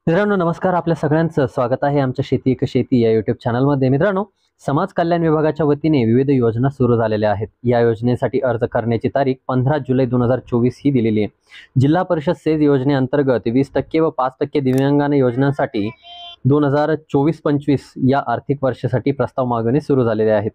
मित्रांनो नमस्कार. आपल्या सगळ्यांचं स्वागत आहे आमच्या शेती एक शेती या यूट्यूब चॅनलमध्ये. मित्रांनो, समाज कल्याण विभागाच्या वतीने विविध योजना सुरू झालेल्या आहेत. या योजनेसाठी अर्ज करण्याची तारीख 15 जुलै 2024 ही दिलेली आहे. जिल्हा परिषद सेज योजनेअंतर्गत 20% व 5% दिव्यांगांना योजनांसाठी 2024-25 या आर्थिक वर्षासाठी प्रस्ताव मागवणे सुरू झालेले आहेत.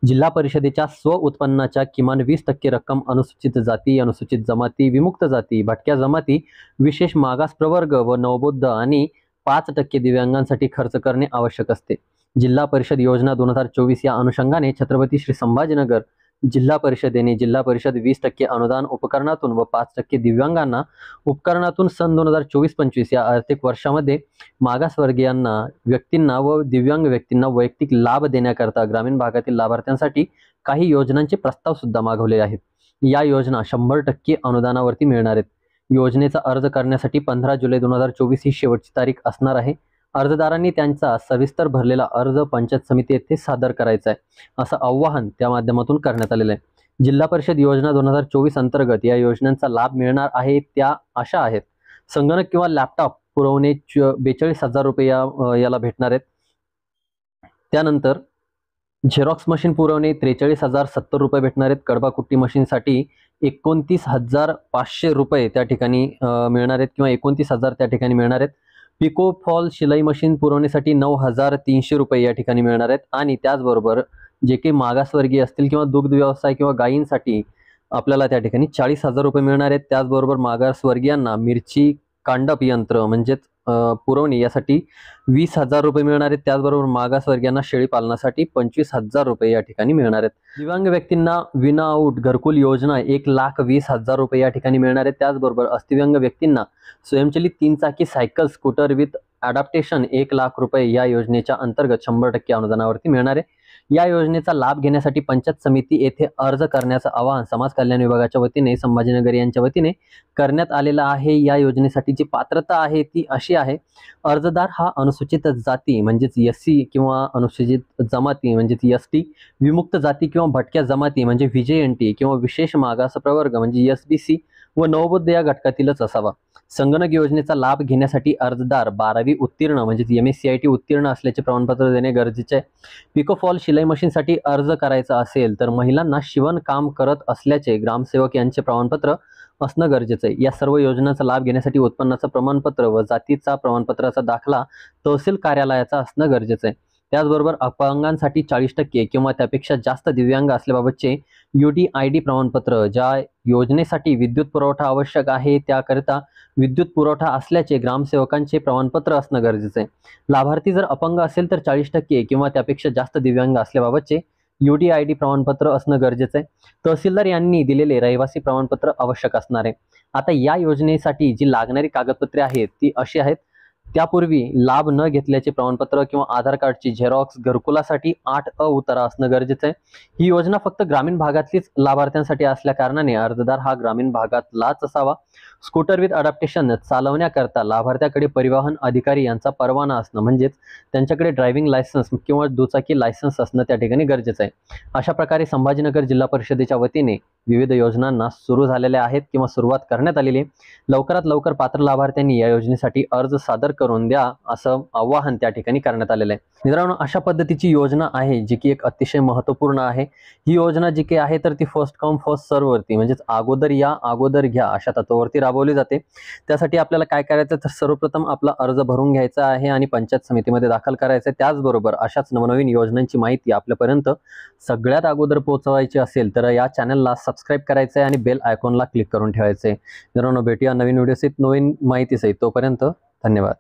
जिल्हा परिषदेच्या स्व उत्पन्नाच्या किमान 20% रक्कम अनुसूचित जाती, अनुसूचित जमाती, विमुक्त जाती, भटक्या जमाती, विशेष मागास प्रवर्ग व नवबौद्ध आणि 5% दिव्यांगांसाठी खर्च करणे आवश्यक असते. जिल्हा परिषद योजना 2024 या अनुषंगाने छत्रपती श्री संभाजीनगर जिल्हा परिषदेने जिल्हा परिषद 20% अनुदान उपकरणातून व 5% दिव्यांगांना उपकरणातून सन 2024-25 या आर्थिक वर्षामध्ये मागासवर्गीयांना व्यक्तींना व दिव्यांग व्यक्तींना वैयक्तिक लाभ देण्याकरता ग्रामीण भागातील लाभार्थ्यांसाठी काही योजनांचे प्रस्ताव सुद्धा मागवले आहेत. या योजना 100% अनुदानावरती मिळणार आहेत. योजनेचा अर्ज करण्यासाठी 15 जुलै 2024 ही शेवटची तारीख असणार आहे. अर्जदारांनी त्यांचा सविस्तर भरलेला अर्ज पंचायत समिती येथे सादर करायचा आहे, असं आवाहन त्या माध्यमातून करण्यात आलेलं आहे. जिल्हा परिषद योजना 2024 अंतर्गत या योजनांचा लाभ मिळणार आहे त्या अशा आहेत. संगणक किंवा लॅपटॉप पुरवणे 42,000 रुपये याला भेटणार आहेत. त्यानंतर झेरॉक्स मशीन पुरवणे 43,070 रुपये भेटणार आहेत. कडबाकुट्टी मशीनसाठी 29,500 रुपये त्या ठिकाणी मिळणार आहेत किंवा 29,000 त्या ठिकाणी मिळणार आहेत. पिको फॉल शिलाई मशीन पुरवण्यासाठी 9,300 रुपये या ठिकाणी मिळणार आहेत. आणि त्याचबरोबर जे काही मागासवर्गीय असतील किंवा दुग्ध व्यवसाय किंवा गायींसाठी आपल्याला त्या ठिकाणी 40,000 रुपये मिळणार आहेत. त्याचबरोबर मागासवर्गीयांना मिरची कांडप यंत्र म्हणजेच पुरवणी यासाठी 20,000 रुपये मिळणार आहेत. त्याचबरोबर मागासवर्गीयांना शेळी पालनासाठी 25,000 रुपये या ठिकाणी मिळणार आहेत. दिव्यांग व्यक्तींना विनाऊट घरकुल योजना 1,20,000 रुपये या ठिकाणी मिळणार आहेत. त्याचबरोबर अस्थिव्यांग व्यक्तींना स्वयंचलित 3 चाकी सायकल स्कूटर विथ अडॅप्टेशन 1,00,000 रुपये या योजनेच्या अंतर्गत 100% अनुदानावरती मिळणार आहे. या योजनेचा लाभ घेण्यासाठी पंचायत समिती येथे अर्ज करण्याचं आवाहन समाज कल्याण विभागाच्या वतीने संभाजीनगर यांच्या वतीने करण्यात आलेलं आहे. या योजनेसाठी जी पात्रता आहे ती अशी आहे. अर्जदार हा अनुसूचित जाती म्हणजेच SC किंवा अनुसूचित जमाती म्हणजेच ST, विमुक्त जाती किंवा भटक्या जमाती म्हणजे VJNT किंवा विशेष मागास प्रवर्ग म्हणजे SBC व नवबौद्ध या घटकातीलच असावा. संगणक योजनेचा लाभ घेण्यासाठी अर्जदार 12वी उत्तीर्ण म्हणजे MSCIT उत्तीर्ण असल्याचे प्रमाणपत्र देणे गरजेचे आहे. पिकोफॉल शिलाई मशीनसाठी अर्ज करायचा असेल तर महिलांना शिवण काम करत असल्याचे ग्रामसेवक यांचे प्रमाणपत्र असणं गरजेचं आहे. या सर्व योजनांचा लाभ घेण्यासाठी उत्पन्नाचं प्रमाणपत्र व जातीचा प्रमाणपत्राचा दाखला तहसील कार्यालयाचा असणं गरजेचं आहे. त्याचबरोबर अपंगांसाठी 40% किंवा त्यापेक्षा जास्त दिव्यांग असल्याबाबतचे UDID प्रमाणपत्र, ज्या योजनेसाठी विद्युत पुरवठा आवश्यक आहे त्याकरिता विद्युत पुरवठा असल्याचे ग्रामसेवकांचे प्रमाणपत्र असणं गरजेचं आहे. लाभार्थी जर अपंग असेल तर 40% किंवा त्यापेक्षा जास्त दिव्यांग असल्याबाबतचे UDID प्रमाणपत्र असणं गरजेचं आहे. तहसीलदार यांनी दिलेले रहिवासी प्रमाणपत्र आवश्यक असणार आहे. आता या योजनेसाठी जी लागणारी कागदपत्रे आहेत ती अशी आहेत. त्यापूर्वी लाभ न घेतल्याचे प्रमाणपत्र किंवा आधार कार्डची झेरॉक्स, घरकुलासाठी 8अ उतारा असणं गरजेचं आहे. ही योजना फक्त ग्रामीण भागातलीच लाभार्थ्यांसाठी असल्या कारणाने अर्जदार हा ग्रामीण भागातलाच असावा. स्कूटर विथ अडॅप्टेशन चालवण्याकरता लाभार्थ्याकडे परिवहन अधिकारी यांचा परवाना असणं म्हणजेच त्यांच्याकडे ड्रायव्हिंग लायसन्स किंवा दुचाकी लायसन्स असणं त्या ठिकाणी गरजेचं आहे. अशा प्रकारे संभाजीनगर जिल्हा परिषदेच्या वतीने विविध योजनांना सुरू झालेल्या आहेत किंवा सुरुवात करण्यात आलेली आहे. लवकरात लवकर पात्र लाभार्थ्यांनी या योजनेसाठी अर्ज सादर करून द्या असं आवाहन त्या ठिकाणी करण्यात आलेलं आहे. मित्रांनो, अशा पद्धतीची योजना आहे जी की एक अतिशय महत्त्वपूर्ण आहे. ही योजना जी काही आहे तर ती फर्स्ट कम फर्स्ट सर्व वरती म्हणजेच अगोदर या अगोदर घ्या अशा तत्वावरती राबवली जाते. त्यासाठी आपल्याला काय करायचं तर सर्वप्रथम आपला अर्ज भरून घ्यायचा आहे आणि पंचायत समितीमध्ये दाखल करायचं आहे. त्याचबरोबर अशाच नवनवीन योजनांची माहिती आपल्यापर्यंत सगळ्यात अगोदर पोहोचवायची असेल तर या चॅनलला सबस्क्राईब करायचं आहे आणि बेल आयकॉनला क्लिक करून ठेवायचं आहे. मित्रांनो, भेटूया नवीन व्हिडिओ सहित नवीन माहिती सहित. तोपर्यंत धन्यवाद.